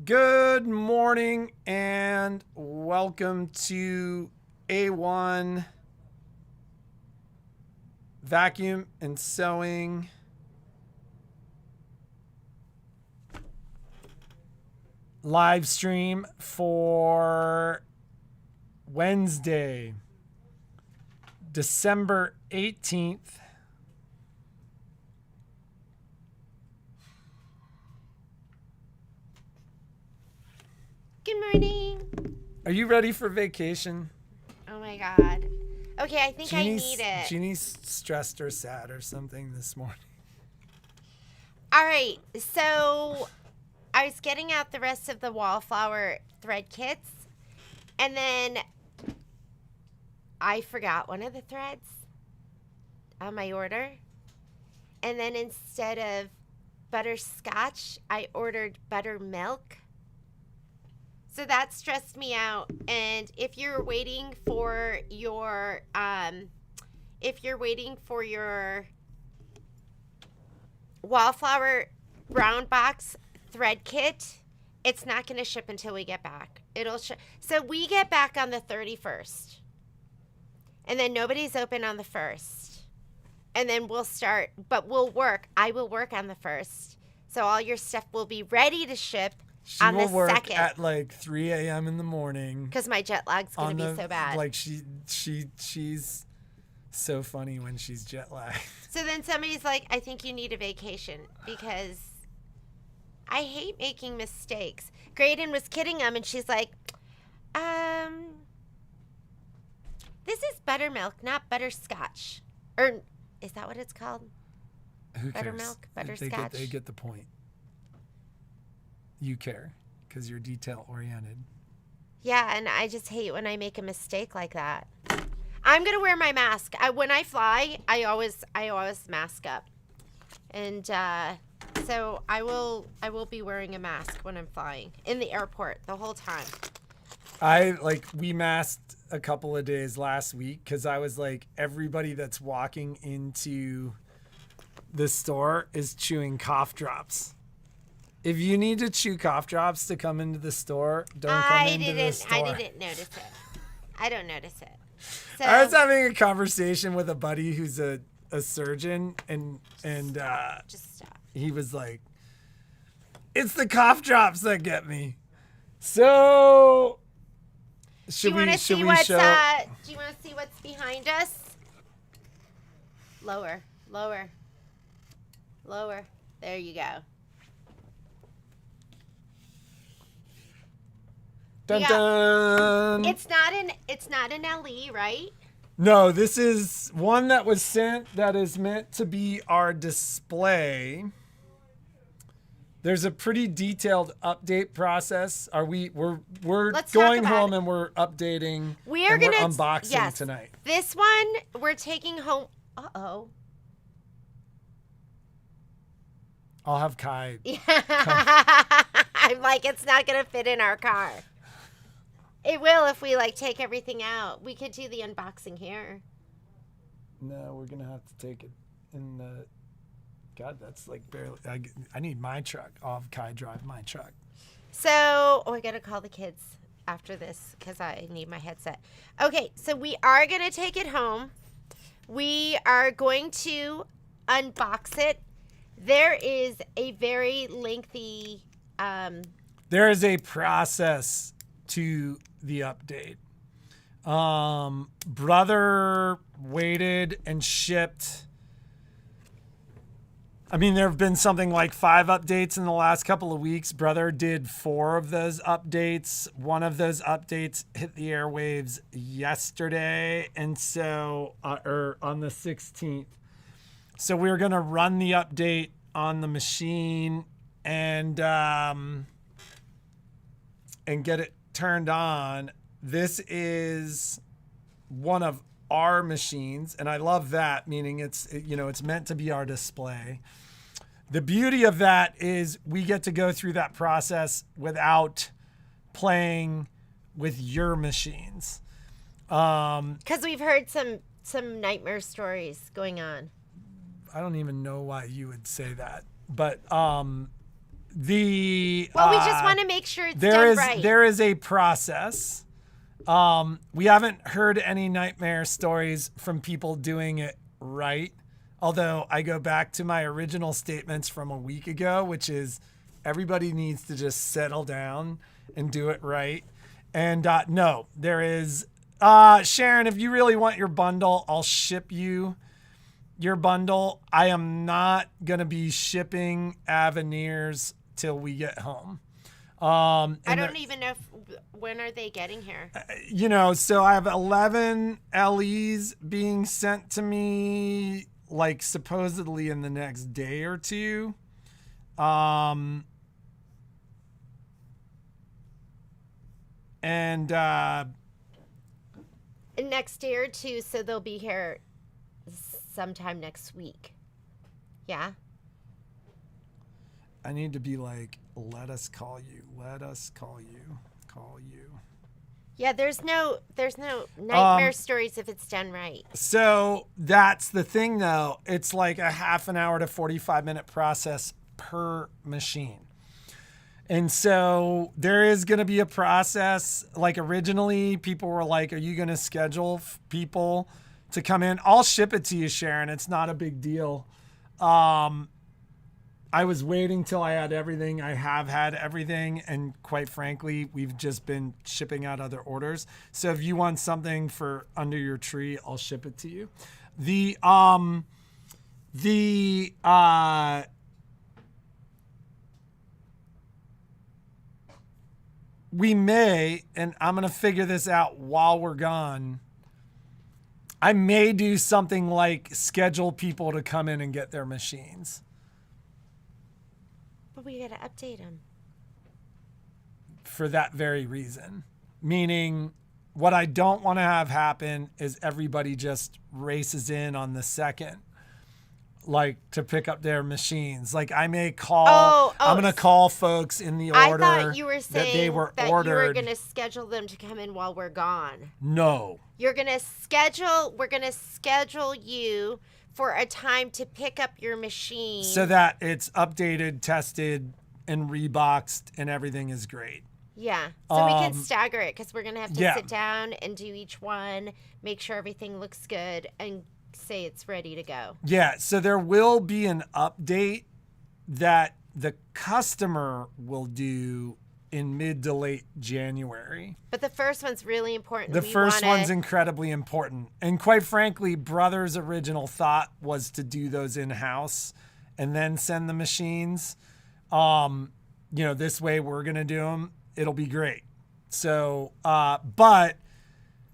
Good morning and welcome to A-1 Vacuum and Sewing live stream for Wednesday, December 18th. Good morning. Are you ready for vacation? Oh my God. Okay, I think I need it. Jeannie's stressed or sad or something this morning. All right, so I was getting out the rest of the wallflower thread kits, and then I forgot one of the threads on my order. And then instead of butterscotch, I ordered buttermilk. So that stressed me out. And if you're waiting for your wallflower brown box thread kit, it's not going to ship until we get back. So we get back on the 31st. And then nobody's open on the 1st. And then we'll start, but we'll work. I will work on the 1st. So all your stuff will be ready to ship. She will work at like 3 a.m. in the morning. Because my jet lag's going to be so bad. Like she's so funny when she's jet lagged. So then somebody's like, I think you need a vacation because I hate making mistakes. Graydon was kidding him and she's like, this is buttermilk, not butterscotch. Or is that what it's called? Who cares? Buttermilk, butterscotch. They get the point. You care because you're detail oriented. Yeah, and I just hate when I make a mistake like that. I'm gonna wear my mask. When I fly, I always mask up, and so I will be wearing a mask when I'm flying in the airport the whole time. We masked a couple of days last week because I was like, everybody that's walking into the store is chewing cough drops. If you need to chew cough drops to come into the store, don't come into the store. I didn't notice it. I don't notice it. So, I was having a conversation with a buddy who's a surgeon, and just stop. He was like, "It's the cough drops that get me." So, do you want to see what's behind us? Lower. There you go. Dun, dun. It's not an LE, right? No, this is one that was sent that is meant to be our display. There's a pretty detailed update process. We're going home and we're updating. We're unboxing tonight. This one we're taking home. Uh-oh. I'll have Kai. I'm like, it's not gonna fit in our car. It will if we take everything out. We could do the unboxing here. No, we're gonna have to take it in the. God, that's like barely. I need my truck. I'll have Kai drive my truck. So, I gotta call the kids after this because I need my headset. Okay, so we are gonna take it home. We are going to unbox it. There is a very lengthy. There is a process to the update. Brother waited and shipped. I mean, there have been something like 5 updates in the last couple of weeks. Brother did 4 of those updates. One of those updates hit the airwaves yesterday, and so or on the 16th. So we're gonna run the update on the machine and get it turned on. This is one of our machines, and I love that, meaning it's meant to be our display. The beauty of that is we get to go through that process without playing with your machines. Because we've heard some nightmare stories going on. I don't even know why you would say that, but The Well, we just want to make sure it's there done is right. there is a process. We haven't heard any nightmare stories from people doing it right. Although I go back to my original statements from a week ago, which is everybody needs to just settle down and do it right. And no, there is. Sharon, if you really want your bundle, I'll ship you your bundle. I am not going to be shipping Aveneers till we get home. I don't even know when are they getting here. So I have 11 LEs being sent to me, like supposedly in the next day or two. Next day or two, so they'll be here sometime next week. Yeah. I need to be like, let us call you. Let us call you. Call you. Yeah, there's no nightmare stories if it's done right. So that's the thing, though. It's like a half an hour to 45-minute process per machine. And so there is going to be a process. Like originally, people were like, are you going to schedule people to come in? I'll ship it to you, Sharon. It's not a big deal. I was waiting till I had everything. I have had everything. And quite frankly, we've just been shipping out other orders. So if you want something for under your tree, I'll ship it to you. We may, and I'm going to figure this out while we're gone, I may do something like schedule people to come in and get their machines. But we got to update them. For that very reason. Meaning, what I don't want to have happen is everybody just races in on the second, like to pick up their machines. Like I may call, I'm going to call folks in the order I thought you were saying that they were that ordered. you were going to schedule them to come in while we're gone. No. We're going to schedule you for a time to pick up your machine. So that it's updated, tested, and reboxed, and everything is great. Yeah. So we can stagger it because we're going to have to sit down and do each one, make sure everything looks good, and say it's ready to go. Yeah. So there will be an update that the customer will do in mid to late January. But the first one's really important. The first one's incredibly important. And quite frankly, Brother's original thought was to do those in-house and then send the machines. This way we're going to do them. It'll be great. So, but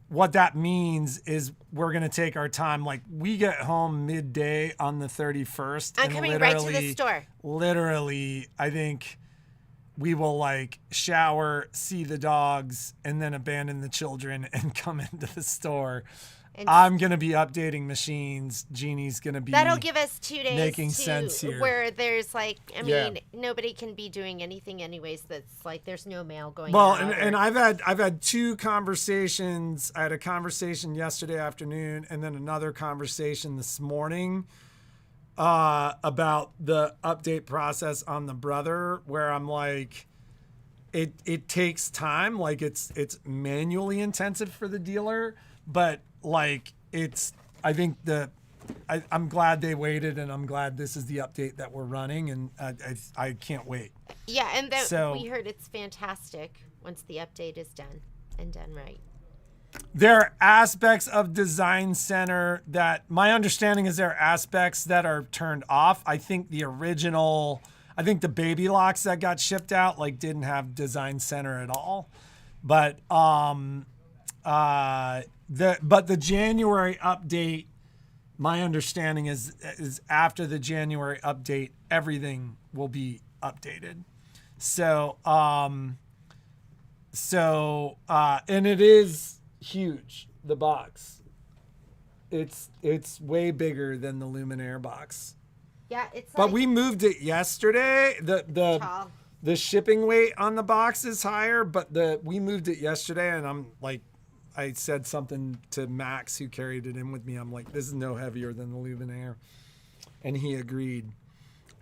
what that means is we're going to take our time. Like we get home midday on the 31st. I'm coming right to the store. Literally, I think we will like shower, see the dogs, and then abandon the children and come into the store. And I'm going to be updating machines. Jeannie's going to be that'll give us 2 days making sense here. Where there's like, nobody can be doing anything anyways. That's like, there's no mail going out. Well, and I've had 2 conversations. I had a conversation yesterday afternoon and then another conversation this morning about the update process on the Brother, where I'm like, it takes time. Like it's manually intensive for the dealer, but like I'm glad they waited, and I'm glad this is the update that we're running, and I can't wait. Yeah, and we heard it's fantastic once the update is done and done right. There are aspects of Design Center that my understanding is there are aspects that are turned off. I think the baby locks that got shipped out like didn't have Design Center at all, but the January update, my understanding is after the January update, everything will be updated. So and it is huge, the box. It's way bigger than the Luminaire box. Yeah, it's but we moved it yesterday. The shipping weight on the box is higher, but we moved it yesterday, and I'm like, I said something to Max, who carried it in with me. I'm like, this is no heavier than the Luminaire. And he agreed.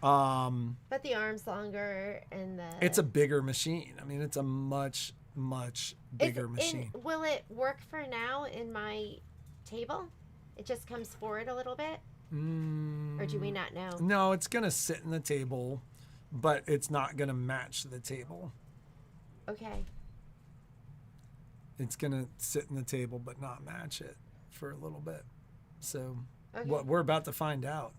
But the arm's longer and the... It's a bigger machine. I mean, it's a much, much bigger machine. Will it work for now in my table? It just comes forward a little bit? Or do we not know? No, it's going to sit in the table, but it's not going to match the table. Okay. It's going to sit in the table, but not match it for a little bit. So Okay. what we're about to find out.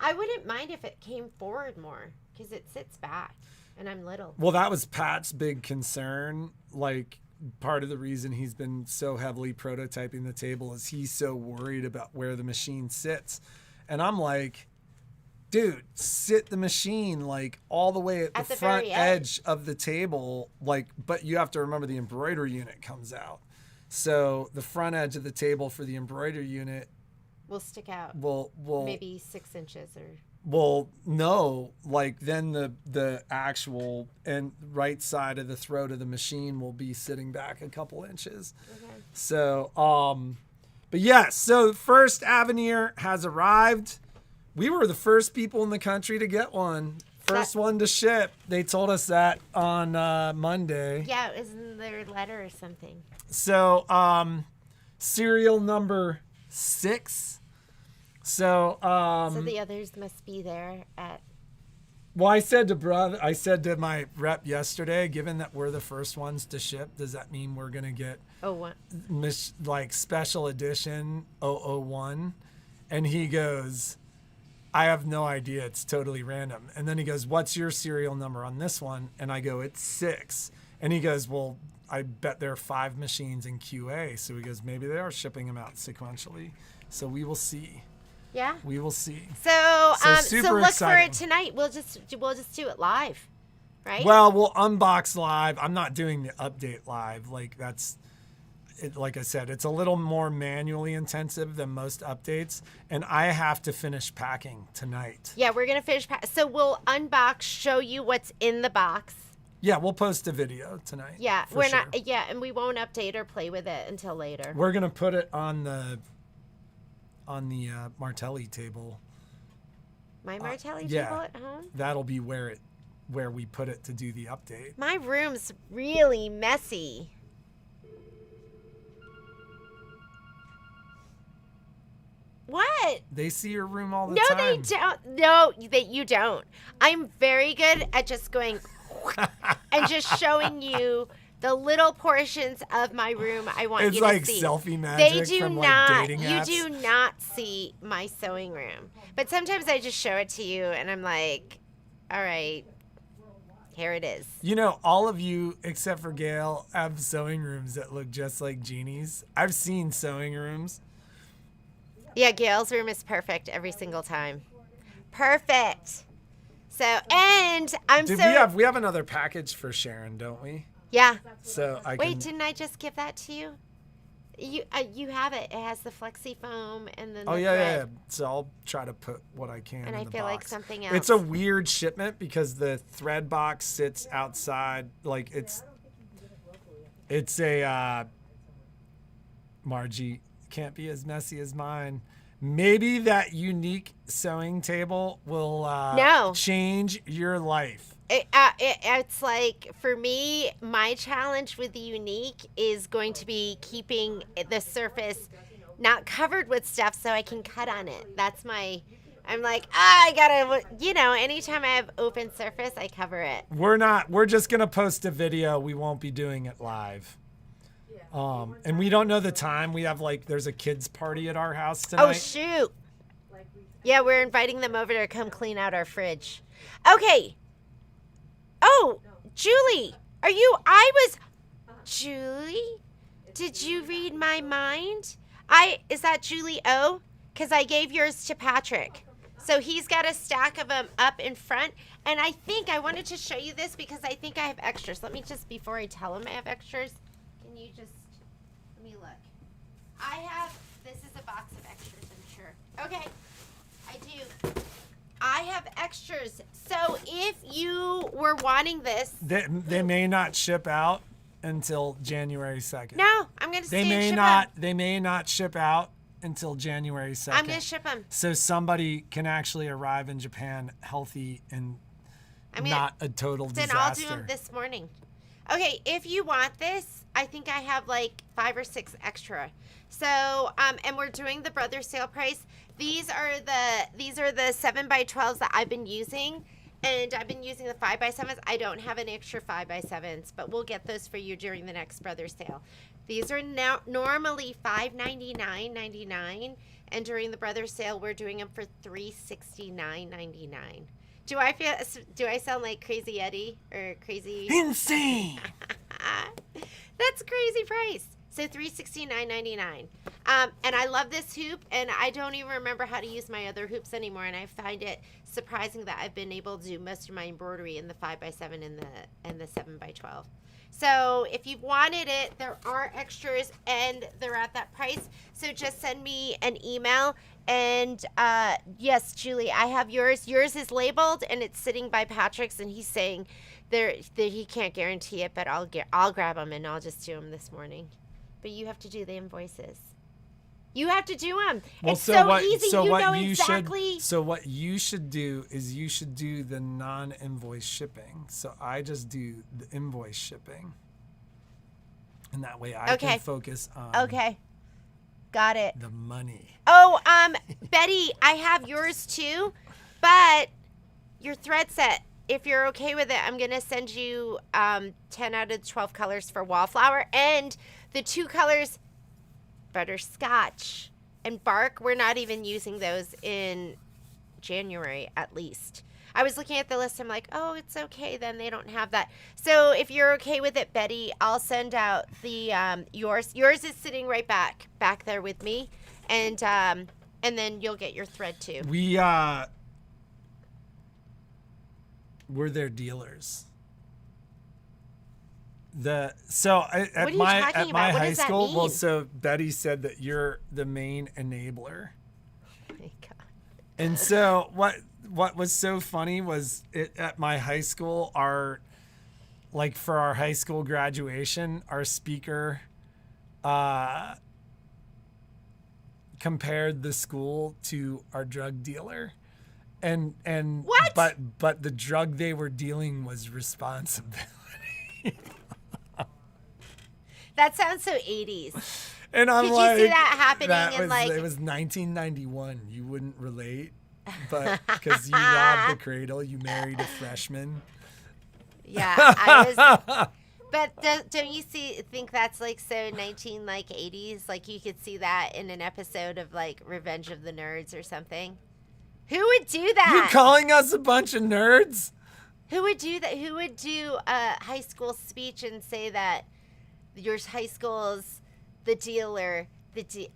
I wouldn't mind if it came forward more because it sits back and I'm little. Well, that was Pat's big concern. Like, part of the reason he's been so heavily prototyping the table is he's so worried about where the machine sits. And I'm like, dude, sit the machine like all the way at the front edge of the table. Like, but you have to remember the embroidery unit comes out. So the front edge of the table for the embroidery unit will stick out. Will maybe 6 inches or... Well, no, like then the actual and right side of the throat of the machine will be sitting back a couple inches. Okay. So, but yes, so the first Aveneer has arrived. We were the first people in the country to get one. First one to ship. They told us that on Monday. Yeah, it was in their letter or something. So, serial number 6. So the others must be there at... Well, I said to my rep yesterday, given that we're the first ones to ship, does that mean we're going to get like special edition A-1? And he goes, I have no idea. It's totally random. And then he goes, what's your serial number on this one? And I go, it's 6. And he goes, well, I bet there are 5 machines in QA. So he goes, maybe they are shipping them out sequentially. So we will see. Yeah, we will see. So super look exciting. for it tonight. We'll just do it live, right? Well, we'll unbox live. I'm not doing the update live. Like that's, like I said, it's a little more manually intensive than most updates, and I have to finish packing tonight. Yeah, we're gonna finish. So we'll unbox, show you what's in the box. Yeah, we'll post a video tonight. Yeah, not. Yeah, and we won't update or play with it until later. We're gonna put it on the Martelli table. My Martelli yeah, table at home? That'll be where we put it to do the update. My room's really messy. What? They see your room all the time. No, they don't. No, you don't. I'm very good at just going and just showing you the little portions of my room I want you to see. It's like selfie magic from like dating apps. You do not see my sewing room. But sometimes I just show it to you and I'm like, all right, here it is. You know, all of you, except for Gail, have sewing rooms that look just like Jeannie's. I've seen sewing rooms. Yeah, Gail's room is perfect every single time. Perfect. So, and we have another package for Sharon, don't we? Yeah. So didn't I just give that to you? You have it. It has the flexi foam and then. Yeah. So I'll try to put what I can. And in I the feel box. like something else. It's a weird shipment because the thread box sits outside. Like it's a Margie can't be as messy as mine. Maybe that unique sewing table will change your life. It's like, for me, my challenge with the unique is going to be keeping the surface not covered with stuff so I can cut on it. I'm like, I gotta, anytime I have open surface, I cover it. We're just gonna post a video. We won't be doing it live. And we don't know the time. We have there's a kids party at our house tonight. Oh, shoot. Yeah, we're inviting them over to come clean out our fridge. Okay. Oh, Julie, Julie, did you read my mind? Is that Julie O? Because I gave yours to Patrick. So he's got a stack of them up in front. And I think I wanted to show you this because I think I have extras. Let me just, before I tell him I have extras, can you just, let me look. This is a box of extras, I'm sure. Okay, I do. I have extras. So if you were wanting this. They may not ship out until January 2nd. No, I'm going to stay and ship They may not ship out until January 2nd. I'm gonna ship them. So somebody can actually arrive in Japan healthy and not a total disaster. Then I'll do them this morning. Okay, if you want this, I think I have like 5 or 6 extra. So, and we're doing the brother sale price. These are the 7x12s that I've been using, and I've been using the 5x7s. I don't have any extra 5x7s, but we'll get those for you during the next brother sale. These are now normally $599.99, and during the brother sale, we're doing them for $369.99. Do I sound like Crazy Eddie or Crazy? Insane. That's a crazy price. So $369.99. And I love this hoop, and I don't even remember how to use my other hoops anymore. And I find it surprising that I've been able to do most of my embroidery in the 5x7 and the 7x12. So if you've wanted it, there are extras, and they're at that price. So just send me an email. And yes, Julie, I have yours. Yours is labeled, and it's sitting by Patrick's, and he's saying that he can't guarantee it, but I'll grab them, and I'll just do them this morning. But you have to do the invoices. You have to do them. Well, it's so easy. So you what know you exactly. So what you should do is you should do the non-invoice shipping. So I just do the invoice shipping, and that way I can focus on Got it. the money. Oh, Betty, I have yours too, but your thread set. If you're okay with it, I'm gonna send you 10 out of 12 colors for Wallflower, and the 2 colors, Butterscotch and Bark. We're not even using those in January, at least. I was looking at the list. I'm like, oh, it's okay. Then they don't have that. So if you're okay with it, Betty, I'll send out the yours. Yours is sitting right back there with me, and then you'll get your thread too. We're their dealers. At my high school, well, so Betty said that you're the main enabler. Oh my God. And so what was so funny was at my high school, for our high school graduation, our speaker compared the school to our drug dealer. And what? But the drug they were dealing was responsibility. That sounds so 80s. And I'm Did like, you see that happening it was 1991. You wouldn't relate, but because you robbed the cradle, you married a freshman. Yeah, I was. But don't you think that's so 80s? Like you could see that in an episode of Revenge of the Nerds or something. Who would do that? You calling us a bunch of nerds? Who would do that? Who would do a high school speech and say that your high school's the dealer,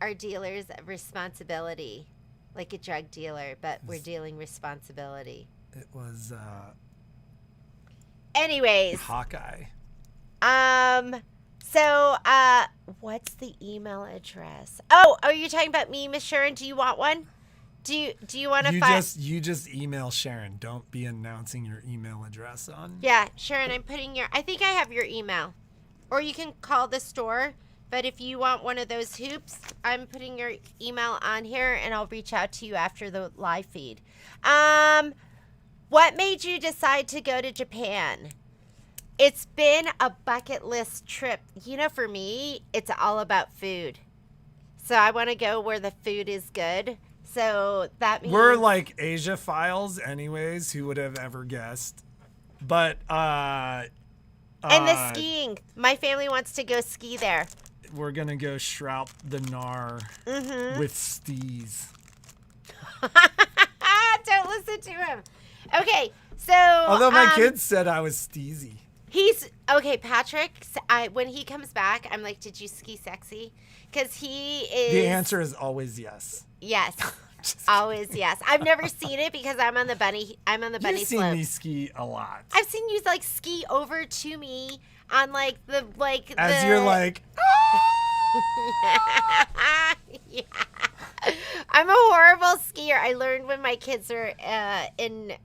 our dealer's responsibility, like a drug dealer, but we're dealing responsibility. It was. Anyways. Hawkeye. So, what's the email address? Oh, are you talking about me, Miss Sharon? Do you want one? Do you want to find? You just email Sharon. Don't be announcing your email address on. Yeah, Sharon, I think I have your email. Or you can call the store. But if you want one of those hoops, I'm putting your email on here, and I'll reach out to you after the live feed. What made you decide to go to Japan? It's been a bucket list trip. For me, it's all about food. So I want to go where the food is good. So that means we're like Asia files anyways. Who would have ever guessed? But and the skiing. My family wants to go ski there. We're gonna go Shrout the Gnar with Steez. Don't listen to him. Okay, so although my kids said I was steezy. He's okay, Patrick. When he comes back, I'm like, did you ski sexy? Because he is. The answer is always yes. Yes, always yes. I've never seen it because I'm on the bunny. You've seen me ski a lot. I've seen you ski over to me on as you're like. Yeah. I'm a horrible skier. I learned when my kids are in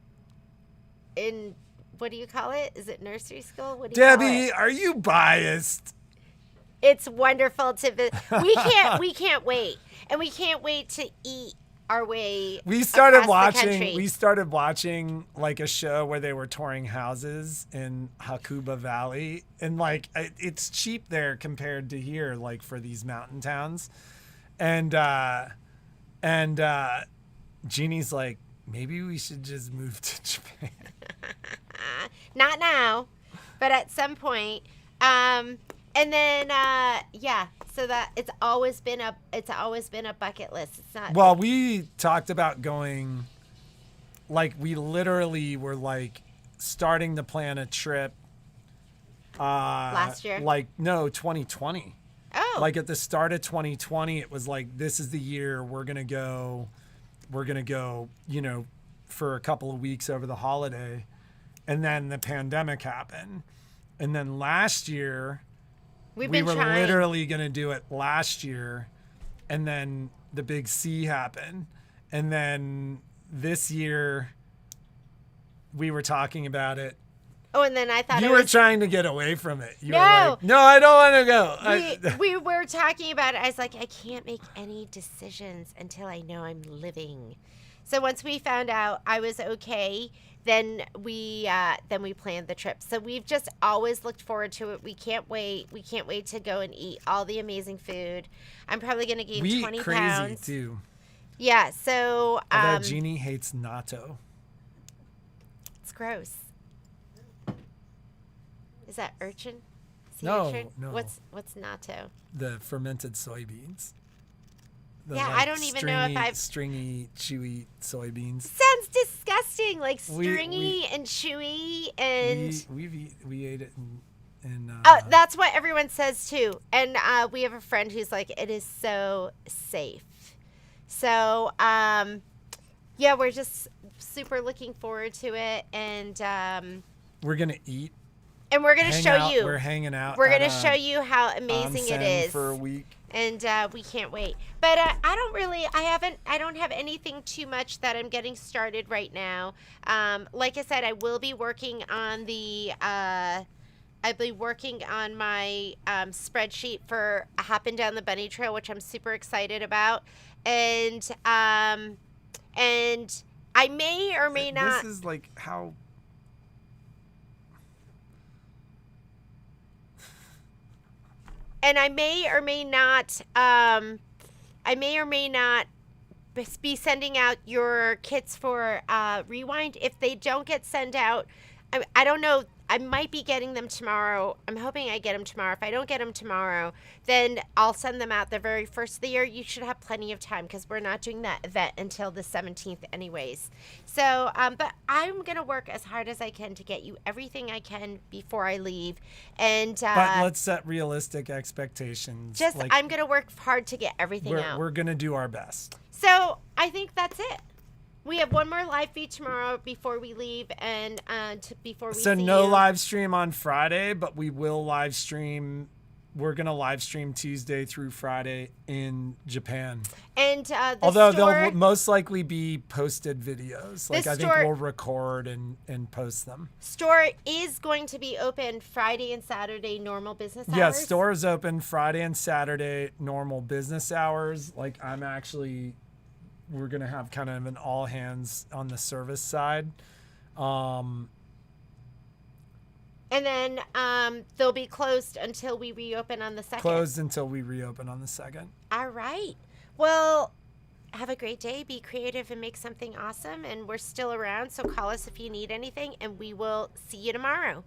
what do you call it? Is it nursery school? What do you call Debbie, it? are you biased? It's wonderful to we can't wait. And we can't wait to eat our way We started across the watching. country. We started watching like a show where they were touring houses in Hakuba Valley, and like it's cheap there compared to here, like for these mountain towns, and Jeannie's like, maybe we should just move to Japan. Not now, but at some point. And then yeah, so that it's always been a bucket list. It's not. Well, we talked about going, like we literally were like starting to plan a trip. Last year? Like no, 2020. Oh. Like at the start of 2020, it was like, this is the year we're gonna go, you know, for a couple of weeks over the holiday, and then the pandemic happened, and then last year. We were trying. literally going to do it last year, and then the big C happened. And then this year, we were talking about it. Oh, and then I thought You were trying to get away from it. You No. were like, no, I don't want to go. we were talking about it. I was like, I can't make any decisions until I know I'm living. So once we found out I was okay, then we planned the trip. So we've just always looked forward to it. We can't wait. We can't wait to go and eat all the amazing food. I'm probably gonna gain 20 crazy pounds. too. Yeah. So Although Jeannie hates natto. it's gross. Is that urchin? Sea No, urchin? no. What's natto? The fermented soybeans. The, Yeah, I don't even know if I've- stringy, chewy soybeans. Sounds disgusting. Like We- stringy and chewy and. We ate it in That's what everyone says too. And we have a friend who's like, it is so safe. So, yeah, we're just super looking forward to it. And we're gonna eat. we're going to hang show out. you. We're hanging out. We're at going to show you how amazing it onsen is. for a week. And we can't wait. But I don't have anything too much that I'm getting started right now. Like I said, I will be working on I'll be working on my spreadsheet for Hopping Down the Bunny Trail, which I'm super excited about. And I may or may not. This is like how. And I may or may not be sending out your kits for Rewind. If they don't get sent out, I don't know. I might be getting them tomorrow. I'm hoping I get them tomorrow. If I don't get them tomorrow, then I'll send them out the very first of the year. You should have plenty of time because we're not doing that event until the 17th anyways. So, but I'm going to work as hard as I can to get you everything I can before I leave. And But let's set realistic expectations. I'm going to work hard to get everything out. We're going to do our best. So I think that's it. We have one more live feed tomorrow before we leave, and before we So see no you. live stream on Friday, but we will live stream. We're gonna live stream Tuesday through Friday in Japan. And Although store, they'll most likely be posted videos. Like I think store- we'll record and post them. store is going to be open Friday and Saturday, normal business hours. Yeah, store is open Friday and Saturday, normal business hours. Like we're gonna have kind of an all hands on the service side. And then they'll be closed until we reopen on the 2nd. Closed until we reopen on the 2nd. All right. Well, have a great day. Be creative and make something awesome. And we're still around, so call us if you need anything, and we will see you tomorrow.